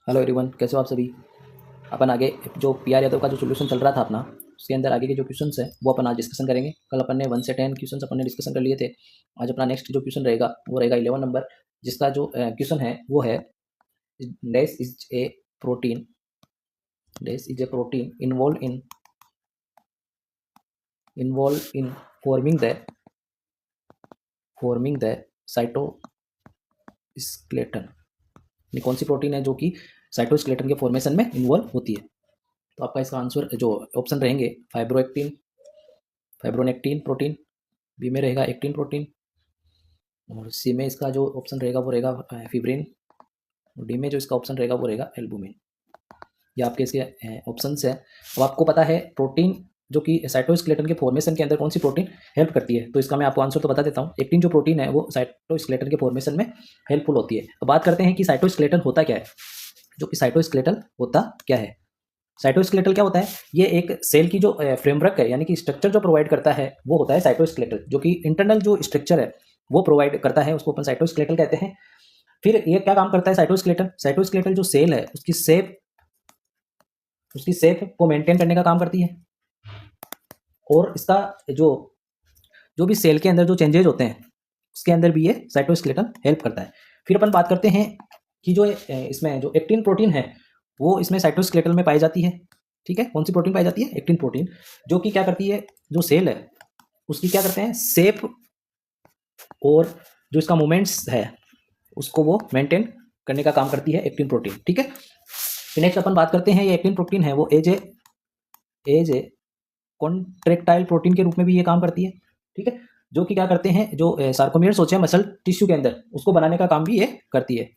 Hello everyone, कैसे हो आप सभी। अपन आगे जो पीआर यादव का जो सोल्यूशन चल रहा था अपना, उसके अंदर आगे के जो क्वेश्चंस है वो अपन आज डिस्कशन करेंगे। कल अपन ने 1 से 10 क्वेश्चंस अपन ने डिस्कशन कर लिए थे। आज अपना नेक्स्ट जो क्वेश्चन रहेगा वो रहेगा 11 नंबर, जिसका जो क्वेश्चन है वो है dash is a protein involve in forming the cytoskeleton. ये कौन सी प्रोटीन है जो कि साइटोस्केलेटन के फॉर्मेशन में इन्वॉल्व होती है। तो आपका इसका आंसर जो ऑप्शन रहेंगे फाइब्रोनेक्टिन प्रोटीन, बी में रहेगा एक्टिन प्रोटीन, और सी में इसका जो ऑप्शन रहेगा वो रहेगा फिब्रिन, और डी में जो इसका ऑप्शन रहेगा वो रहेगा एल्बुमिन। ये आपके इसके ऑप्शन है। अब आपको पता है प्रोटीन जो कि साइटोस्केलेटन के फॉर्मेशन के अंदर कौन सी प्रोटीन हेल्प करती है, तो इसका मैं आपको आंसर तो बता देता हूँ। एक्टिन जो प्रोटीन है वो साइटोस्केलेटन के फॉर्मेशन में हेल्पफुल होती है। अब बात करते हैं कि साइटोस्केलेटन होता क्या है। जो कि साइटोस्केलेटन होता क्या है, साइटोस्केलेटल क्या होता है, ये एक सेल की जो फ्रेमवर्क है यानी कि स्ट्रक्चर जो प्रोवाइड करता है वो होता है साइटोस्केलेटल। जो कि इंटरनल जो स्ट्रक्चर है वो प्रोवाइड करता है, उसको अपन साइटोस्केलेटल कहते हैं। फिर ये क्या काम करता है साइटोस्केलेटल जो सेल है उसकी शेप को मेंटेन करने का काम करती है, और इसका जो जो भी सेल के अंदर जो चेंजेज होते हैं उसके अंदर भी ये साइटोस्केलेटन हेल्प करता है। फिर अपन बात करते हैं कि जो इसमें जो एक्टिन प्रोटीन है वो इसमें साइटोस्केलेटल में पाई जाती है। ठीक है, कौन सी प्रोटीन पाई जाती है, एक्टिन प्रोटीन, जो कि क्या करती है, जो सेल है उसकी क्या करते हैं शेप और जो इसका मूवमेंट्स है उसको वो मेंटेन करने का काम करती है एक्टिन प्रोटीन। ठीक है, फिर नेक्स्ट अपन बात करते हैं ये एक्टिन प्रोटीन है वो एज ए कॉन्ट्रेक्टाइल प्रोटीन के रूप में भी ये काम करती है। ठीक है, जो कि क्या करते हैं, जो सार्कोमियर्स होते हैं मसल टिश्यू के अंदर उसको बनाने का काम भी ये करती है।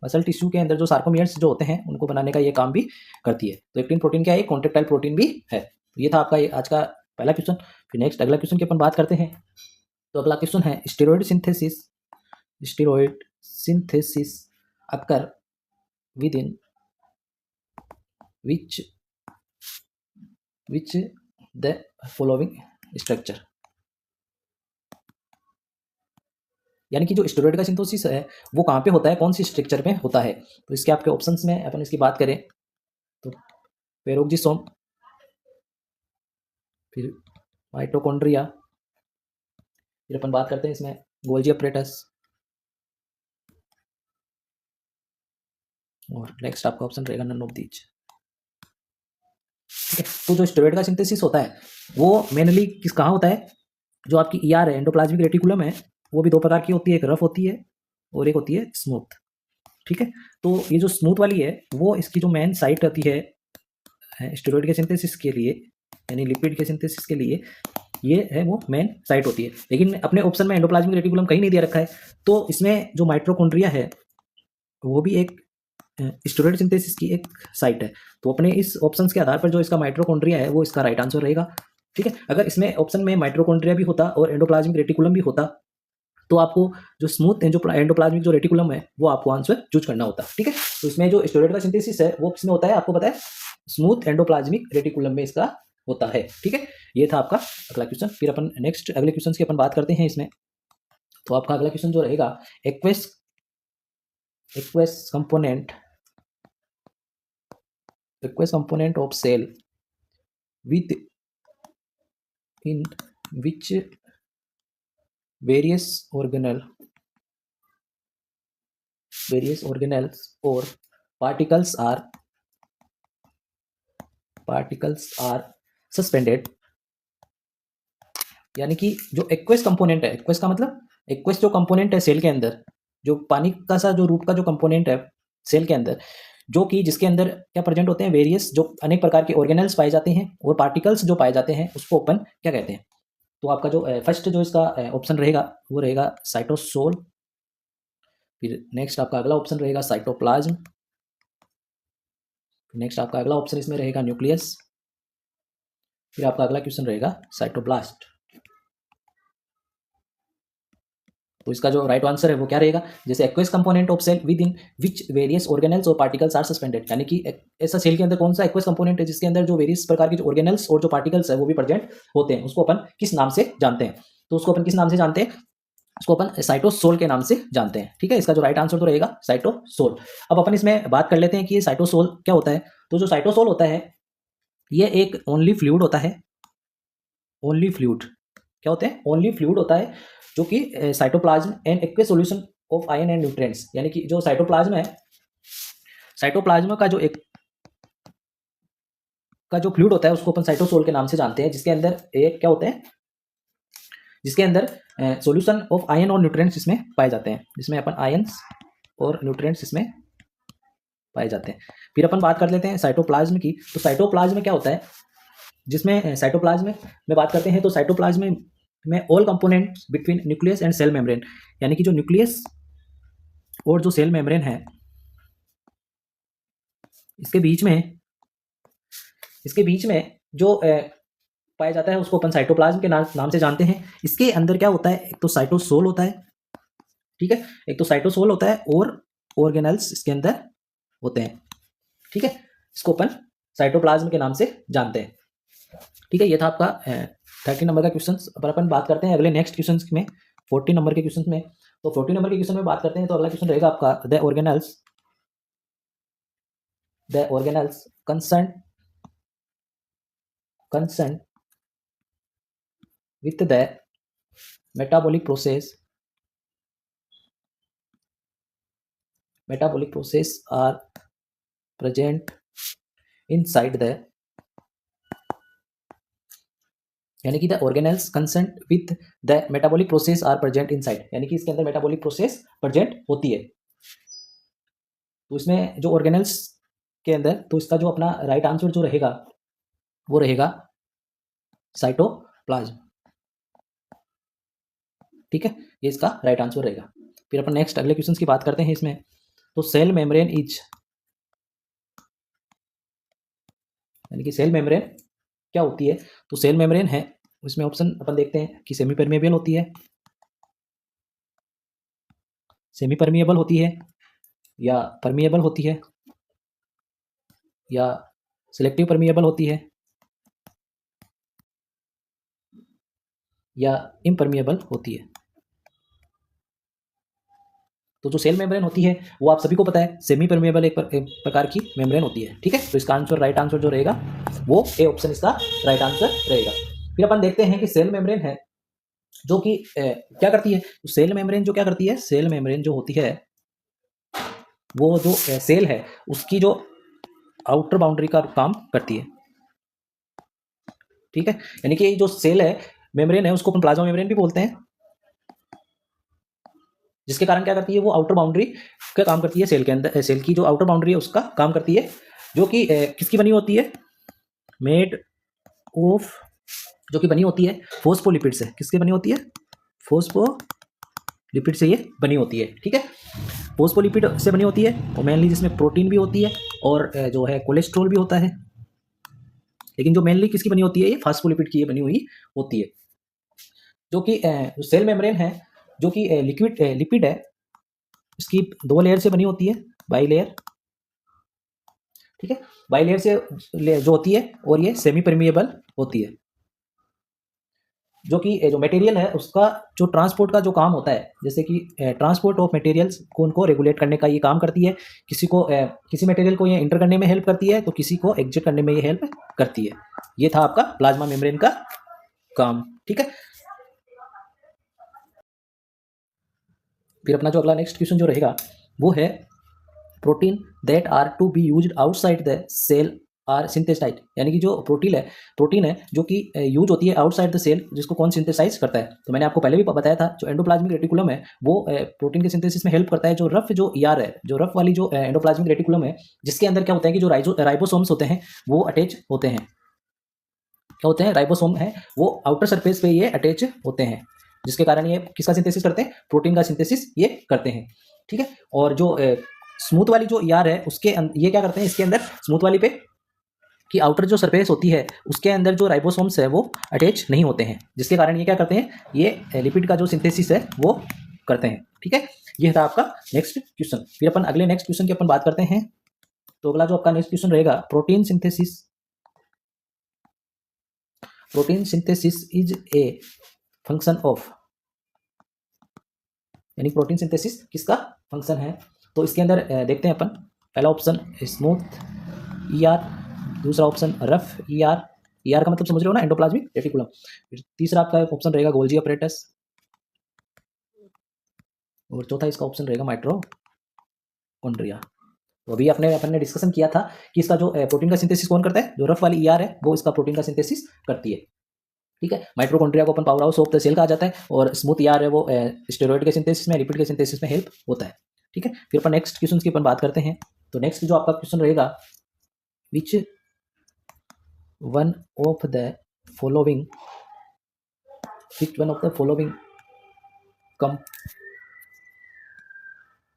मसल टिश्यू के अंदर जो सार्कोमियर्स जो होते हैं उनको बनाने का ये काम भी करती है। तो एक्टिन प्रोटीन क्या है, कॉन्ट्रेक्टाइल प्रोटीन भी है। तो ये था आपका ये आज का पहला क्वेश्चन। फिर नेक्स्ट अगला क्वेश्चन की अपन बात करते हैं। तो अगला क्वेश्चन है steroid synthesis occur with in which the following structure. यानी कि जो स्टेरॉइड का सिंथेसिस है वो कहाँ पे होता है, कौन सी स्ट्रक्चर में होता है। तो इसके आपके ऑप्शंस में अपन इसकी बात करें तो पेरोक्सिसोम, फिर माइटोकॉन्ड्रिया, फिर अपन बात करते हैं इसमें गोल्जी अपरेटस, और नेक्स्ट आपका ऑप्शन रहेगा नन ऑफ दीज। ठीक है, तो जो स्टेरॉइड का सिंथेसिस होता है वो मेनली किस कहाँ होता है, जो आपकी ईआर है एंडोप्लाज्मिक रेटिकुलम है, वो भी दो प्रकार की होती है, एक रफ होती है और एक होती है स्मूथ। ठीक है, तो ये जो स्मूथ वाली है वो इसकी जो मेन साइट रहती है स्टेरॉइड के सिंथेसिस के लिए, यानी लिपिड के सिंथेसिस के लिए ये है वो मेन साइट होती है। लेकिन अपने ऑप्शन में एंडोप्लाज्मिक रेटिकुलम कहीं नहीं दिया रखा है, तो इसमें जो माइटोकॉन्ड्रिया है वो भी एक स्टेरॉइड सिंथेसिस की एक साइट है। तो अपने इस ऑप्शन के आधार पर जो इसका माइटोकॉन्ड्रिया है वो इसका राइट आंसर रहेगा। ठीक है, अगर इसमें ऑप्शन में माइटोकॉन्ड्रिया भी होता और एंडोप्लाज्मिक रेटिकुलम भी होता तो आपको जो स्मूथ जो एंडोप्लाज्मिक जो रेटिकुलम है वो आपको आंसर चूज करना होता। ठीक है, तो इसमें जो स्टेरॉइड का सिंथेसिस है वो किसमें होता है, आपको पता है स्मूथ एंडोप्लाज्मिक रेटिकुलम में इसका होता है। ठीक है, ये था आपका अगला क्वेश्चन। फिर अपन नेक्स्ट अगले क्वेश्चन की अपन बात करते हैं इसमें। तो आपका अगला क्वेश्चन जो रहेगा aqueous component of cell within which various organelles or particles are suspended। यानी कि जो एक्वेस कंपोनेंट है, एक्वेस का मतलब एक्वेस जो कंपोनेंट है सेल के अंदर, जो पानी का सा जो रूप का जो कंपोनेंट है सेल के अंदर, जो कि जिसके अंदर क्या प्रेजेंट होते हैं, वेरियस जो अनेक प्रकार के ऑर्गेनल्स पाए जाते हैं और पार्टिकल्स जो पाए जाते हैं उसको अपन क्या कहते हैं। तो आपका जो फर्स्ट जो इसका ऑप्शन रहेगा वो रहेगा साइटोसोल, फिर नेक्स्ट आपका अगला ऑप्शन रहेगा साइटोप्लाज्म, नेक्स्ट आपका अगला ऑप्शन इसमें रहेगा न्यूक्लियस, फिर आपका अगला क्वेश्चन रहेगा साइटोब्लास्ट। तो इसका जो राइट आंसर है वो क्या रहेगा, जैसे aqueous component of cell within which various organelles और पार्टिकल्स आर सस्पेंडेड। यानी कि ऐसा सेल के अंदर कौन सा एक्वेस कंपोनेंट है जिसके अंदर जो वेरियस प्रकार के जो ऑर्गेनल्स और जो पार्टिकल्स है वो भी प्रेजेंट होते हैं, उसको अपन किस नाम से जानते हैं। तो उसको अपन किस नाम से जानते हैं, इसको अपन साइटोसोल के नाम से जानते हैं। ठीक है, इसका जो राइट आंसर तो रहेगा साइटोसोल। अब अपन इसमें बात कर लेते हैं कि ये साइटोसोल क्या होता है। तो जो साइटोसोल होता है ये एक ओनली फ्लूइड होता है। ओनली फ्लूइड क्या होते हैं? ओनली फ्लूइड होता है जो कि cytoplasm and aqueous solution of ion and nutrients, यानी कि जो साइटोप्लाज्म है, साइटोप्लाज्म का जो फ्लूइड होता है उसको अपन साइटोसोल के नाम से जानते हैं, जिसके अंदर एक क्या होते हैं, जिसके अंदर सॉल्यूशन ऑफ आयन और न्यूट्रिएंट्स इसमें पाए जाते हैं, जिसमें अपन आयंस और न्यूट्रिएंट्स इसमें पाए जाते हैं। फिर अपन बात कर लेते हैं साइटोप्लाज्म की। तो साइटोप्लाज्म में क्या होता है, जिसमें साइटोप्लाज्म में बात करते हैं तो साइटोप्लाज्म में all components between nucleus and cell membrane, यानी कि जो न्यूक्लियस और जो सेल मेम्ब्रेन है इसके बीच में जो पाया जाता है उसको अपन साइटोप्लाज्म के नाम से जानते हैं। इसके अंदर क्या होता है, एक तो साइटोसोल होता है, ठीक है, एक तो साइटोसोल होता है और ऑर्गेनेल्स इसके अंदर होते हैं। ठीक है, इसको अपन साइटोप्लाज्म के नाम से जानते हैं। ठीक है, ये था आपका 30 नंबर का क्वेश्चन। अब अपन बात करते हैं अगले नेक्स्ट क्वेश्चन में, 40 नंबर के क्वेश्चन में। तो 40 नंबर के क्वेश्चन में बात करते हैं तो अगला क्वेश्चन रहेगा आपका the organelles concerned with the metabolic process are present inside the, यानी कि the organelles concern with the metabolic process are present inside, यानी कि इसके अंदर मेटाबॉलिक प्रोसेस प्रेजेंट होती है। तो इसमें जो ऑर्गेनल्स के अंदर, तो इसका जो अपना राइट आंसर जो रहेगा वो रहेगा साइटोप्लाज्म। ठीक है, ये इसका राइट आंसर रहेगा। फिर अपन नेक्स्ट अगले क्वेश्चन की बात करते हैं इसमें। तो सेल मेम्ब्रेन इज, यानी कि सेल मेम्ब्रेन क्या होती है। तो सेल मेम्ब्रेन है, उसमें ऑप्शन अपन देखते हैं कि सेमी परमेबल होती है, सेमी परमिएबल होती है, या परमिएबल होती है, या सिलेक्टिव परमिएबल होती है, या इम्परमिएबल होती है। तो जो सेल मेम्ब्रेन होती है वो आप सभी को पता है सेमी परमिएबल एक प्रकार की मेम्ब्रेन होती है। ठीक है, तो इसका आंसर राइट आंसर जो रहेगा वो ए ऑप्शन इसका राइट आंसर रहेगा। फिर अपन देखते हैं कि सेल मेम्ब्रेन है जो कि क्या करती है। तो सेल मेम्ब्रेन जो क्या करती है, सेल मेम्ब्रेन जो होती है वो जो सेल है उसकी जो आउटर बाउंड्री का काम करती है। ठीक है, यानी कि जो सेल है, मेम्ब्रेन है, उसको अपन प्लाज्मा मेम्ब्रेन भी बोलते हैं, जिसके कारण क्या करती है वो आउटर बाउंड्री का काम करती है। सेल के अंदर, सेल की जो आउटर बाउंड्री है उसका काम करती है, जो कि किसकी बनी होती है, मेड ऑफ, जो कि बनी होती है फोस्फोलिपिड से। किसकी बनी होती है, फोस्फोलिपिड से ये बनी होती है। ठीक है, फोस्फोलिपिड से बनी होती है और मेनली जिसमें प्रोटीन भी होती है और जो है कोलेस्ट्रॉल भी होता है, लेकिन जो मेनली किसकी बनी होती है, ये फास्फोलिपिड की ये बनी हुई होती है। जो कि सेल मेम्ब्रेन है जो कि लिपिड है, इसकी 2 लेयर से बनी होती है, बाई लेयर। ठीक है, बाई लेयर से जो होती है, और ये सेमी परमिएबल होती है। जो कि जो मटेरियल है उसका जो ट्रांसपोर्ट का जो काम होता है, जैसे कि ट्रांसपोर्ट ऑफ मटेरियल्स को उनको रेगुलेट करने का ये काम करती है। किसी मटेरियल को ये इंटर करने में हेल्प करती है, तो किसी को एग्जिट करने में ये हेल्प करती है। ये था आपका प्लाज्मा मेम्ब्रेन का काम। ठीक है, फिर अपना जो अगला नेक्स्ट क्वेश्चन जो रहेगा वो है protein that are to be used outside the cell are synthesise, यानी कि जो प्रोटीन है जो कि यूज होती है आउटसाइड द सेल, जिसको कौन सिंथेसाइज करता है। तो मैंने आपको पहले भी बताया था, जो एंडोप्लाज्मिक रेटिकुलम है वो प्रोटीन के सिंथेसिस में हेल्प करता है। जो रफ है, जो रफ वाली जो एंडोप्लाज्मिक रेटिकुलम है, जिसके अंदर क्या होता है कि जो राइबोसोम्स होते हैं वो अटैच होते हैं। क्या होते हैं, राइबोसोम है वो आउटर सरफेस पे ये अटैच होते हैं, जिसके कारण ये किसका सिंथेसिस करते हैं, प्रोटीन का सिंथेसिस ये करते हैं। ठीक है, और जो स्मूथ वाली जो ईआर है उसके ये क्या करते हैं, इसके अंदर स्मूथ वाली पे कि आउटर जो सरफेस होती है उसके अंदर जो राइबोसोम्स है वो अटैच नहीं होते हैं, जिसके कारण ये क्या करते हैं, ये लिपिड का जो सिंथेसिस है वो करते हैं। ठीक है, ये था आपका नेक्स्ट क्वेश्चन। फिर अपन अगले नेक्स्ट क्वेश्चन की अपन बात करते हैं। तो अगला जो आपका नेक्स्ट क्वेश्चन रहेगा, protein synthesis is a function of, यानी प्रोटीन सिंथेसिस किसका फंक्शन है। तो इसके अंदर देखते हैं अपन, पहला ऑप्शन स्मूथ ER, दूसरा ऑप्शन रफ ER का मतलब समझ रहे हो ना, एंडोप्लाज्मिक रेटिकुलम। फिर तीसरा आपका ऑप्शन रहेगा गोल्जी अपरेटस, और चौथा इसका ऑप्शन रहेगा माइटोकॉन्ड्रिया। तो अभी अपन ने डिस्कशन किया था कि इसका जो प्रोटीन का सिंथेसिस कौन करता है, जो रफ वाली ER है वो इसका प्रोटीन का सिंथेसिस करती है, ठीक है। माइटोकॉन्ड्रिया को अपन power house of the cell कहा जाता है, और स्मूथ ER है वो स्टेरॉइड के सिंथेसिस में, लिपिड के सिंथेसिस में हेल्प होता है, ठीक है। फिर अपन नेक्स्ट क्वेश्चन की अपन बात करते हैं। तो नेक्स्ट जो आपका क्वेश्चन रहेगा, which one of the following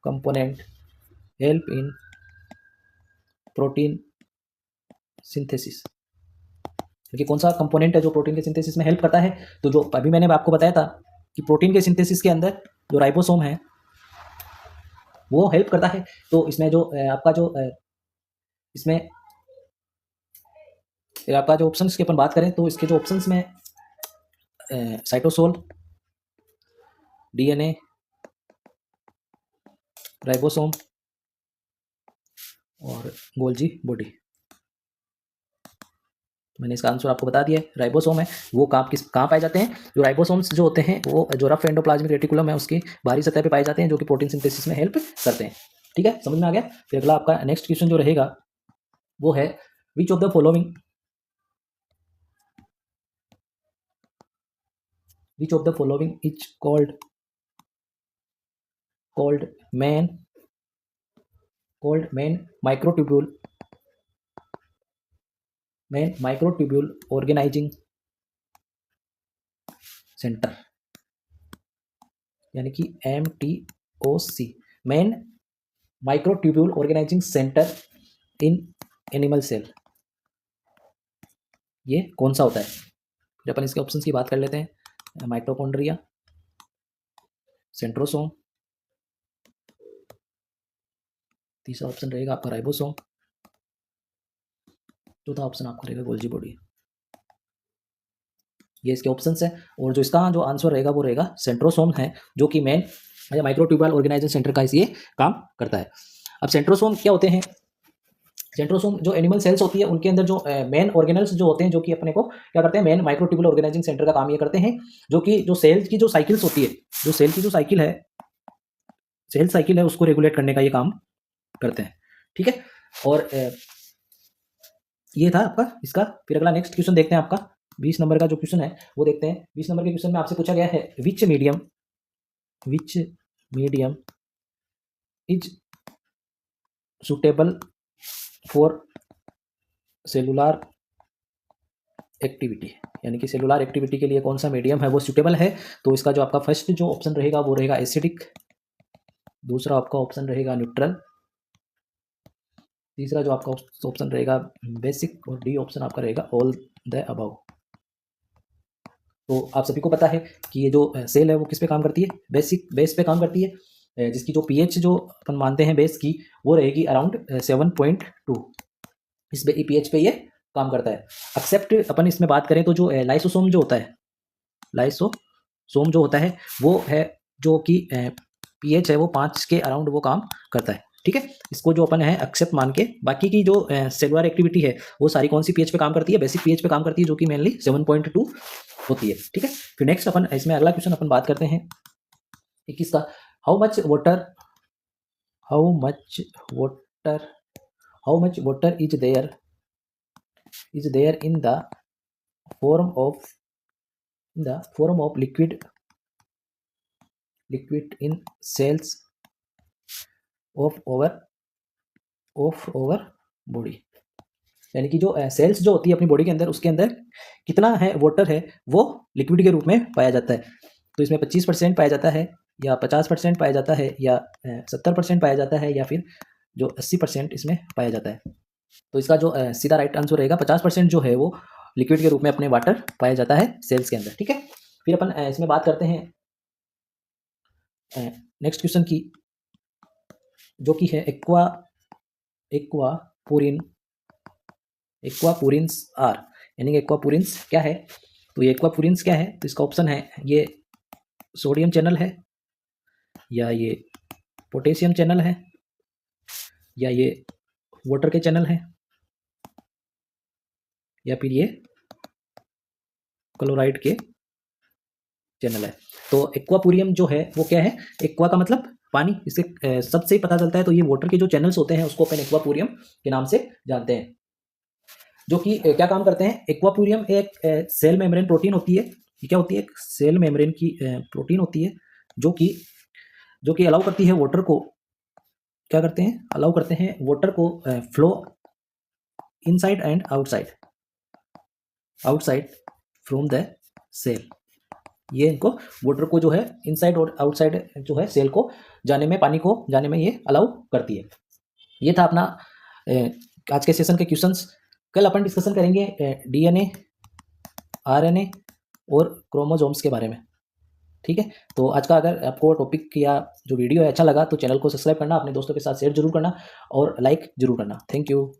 component help in protein synthesis, क्योंकि कौन सा कंपोनेंट है जो प्रोटीन के सिंथेसिस में हेल्प करता है। तो जो अभी मैंने आपको बताया था कि प्रोटीन के सिंथेसिस के अंदर जो राइबोसोम है वो हेल्प करता है। तो इसमें जो आपका जो इसमें आपका जो ऑप्शंस की अपन बात करें, तो इसके जो ऑप्शंस में साइटोसोल, DNA, राइबोसोम और गोल्जी बॉडी। मैंने इसका आंसर आपको बता दिया है, राइबोसोम है वो कहाँ पाए जाते हैं। जो राइबोसोम्स जो होते हैं वो जो रफ एंडोप्लाज्मिक रेटिकुलम है उसकी बाहरी सतह पे पाए जाते हैं, जो कि प्रोटीन सिंथेसिस में हेल्प करते हैं, ठीक है, समझ में आ गया। फिर अगला आपका नेक्स्ट क्वेश्चन जो रहेगा वो है, which of the following is called main microtubule organizing center, यानी कि MTOC, main microtubule organising centre in animal cell, ये कौन सा होता है। फिर अपन इसके ऑप्शंस की बात कर लेते हैं, माइटोकॉन्ड्रिया, सेंट्रोसोम, तीसरा ऑप्शन रहेगा आपका राइबोसोम, चौथा ऑप्शन आपका रहेगा गोल्जी बॉडी। ये इसके ऑप्शंस है, और जो इसका जो आंसर रहेगा वो रहेगा सेंट्रोसोम है, जो कि मेन माइक्रोट्यूब्यूल ऑर्गेनाइजिंग सेंटर का ये काम करता है। अब सेंट्रोसोम क्या होते हैं, सेंट्रोसोम जो एनिमल सेल्स होती है उनके अंदर जो मेन ऑर्गेनल्स जो होते हैं, जो कि अपने को क्या करते हैं, मेन माइक्रोट्यूब्यूल ऑर्गेनाइजिंग सेंटर का काम ये करते हैं, जो कि जो सेल की जो साइकिल्स होती है, जो सेल की जो साइकिल है, सेल साइकिल है उसको रेगुलेट करने का ये काम करते हैं, ठीक है। और ये था आपका इसका। फिर अगला नेक्स्ट क्वेश्चन देखते हैं, आपका 20 नंबर का जो क्वेश्चन है वो देखते हैं। 20 नंबर के क्वेश्चन में आपसे पूछा गया है, विच medium is suitable for cellular activity, यानी कि सेलुलर एक्टिविटी के लिए कौन सा मीडियम है वो सुटेबल है। तो इसका जो आपका फर्स्ट जो ऑप्शन रहेगा वो रहेगा एसिडिक, दूसरा आपका ऑप्शन रहेगा न्यूट्रल, तीसरा जो आपका ऑप्शन रहेगा बेसिक, और डी ऑप्शन आपका रहेगा ऑल द अबव। तो आप सभी को पता है कि ये जो सेल है वो किस पे काम करती है, बेस पे काम करती है, जिसकी जो पीएच जो अपन मानते हैं बेस की वो रहेगी अराउंड 7.2, इस पीएच पे ये काम करता है। एक्सेप्ट अपन इसमें बात करें तो जो लाइसोसोम जो होता है, लाइसोसोम जो होता है वो है जो कि पीएच है वो 5 के अराउंड वो काम करता है, ठीक है। इसको जो अपन है एक्सेप्ट मान के, बाकी की जो सेलुलर एक्टिविटी है वो सारी कौन सी पीएच पे काम करती है, बेसिक पीएच पे काम करती है, जो कि मेनली 7.2 होती है, ठीक है। फिर नेक्स्ट अपन इसमें अगला क्वेश्चन अपन बात करते हैं 21 का, how much water is there in the form of liquid in cells of over body, यानी कि जो सेल्स जो होती है अपनी बॉडी के अंदर, उसके अंदर कितना है वाटर है वो लिक्विड के रूप में पाया जाता है। तो इसमें 25% पाया जाता है, या 50% पाया जाता है, या 70% पाया जाता है, या फिर जो 80% इसमें पाया जाता है। तो इसका जो सीधा राइट आंसर रहेगा 50% जो है वो लिक्विड के रूप में अपने वाटर पाया जाता है सेल्स के अंदर, ठीक है। फिर अपन इसमें बात करते हैं नेक्स्ट क्वेश्चन की, जो कि है एक्वापोरिन्स आर, यानी एक्वापोरिन्स क्या है। तो ये एक्वापोरिन्स क्या है, तो इसका ऑप्शन है ये सोडियम चैनल है, या ये पोटेशियम चैनल है, या ये वाटर के चैनल हैं, या फिर ये क्लोराइड के चैनल है। तो एक्वापोरियम जो है वो क्या है, एक्वा का मतलब पानी, इससे सबसे ही पता चलता है। तो ये वाटर के जो चैनल्स होते हैं उसको अपन एक्वापोरियम के नाम से जानते हैं, जो कि क्या काम करते हैं। एक्वापोरियम एक सेल मेम्ब्रेन प्रोटीन होती है। ये क्या होती है, एक सेल मेम्ब्रेन की प्रोटीन होती है, जो कि अलाउ करती है वाटर को, क्या करते हैं, अलाउ करते हैं वाटर को flow inside and outside from the cell. ये इनको वाटर को जो है इनसाइड और आउटसाइड जो है सेल को जाने में, पानी को जाने में ये अलाउ करती है। ये था अपना आज के सेशन के क्वेश्चंस। कल अपन डिस्कशन करेंगे डीएनए, आरएनए और क्रोमोसोम्स के बारे में। ठीक है, तो आज का अगर आपको टॉपिक या जो वीडियो है अच्छा लगा तो चैनल को सब्सक्राइब करना, अपने दोस्तों के साथ शेयर जरूर करना और लाइक जरूर करना। Thank you.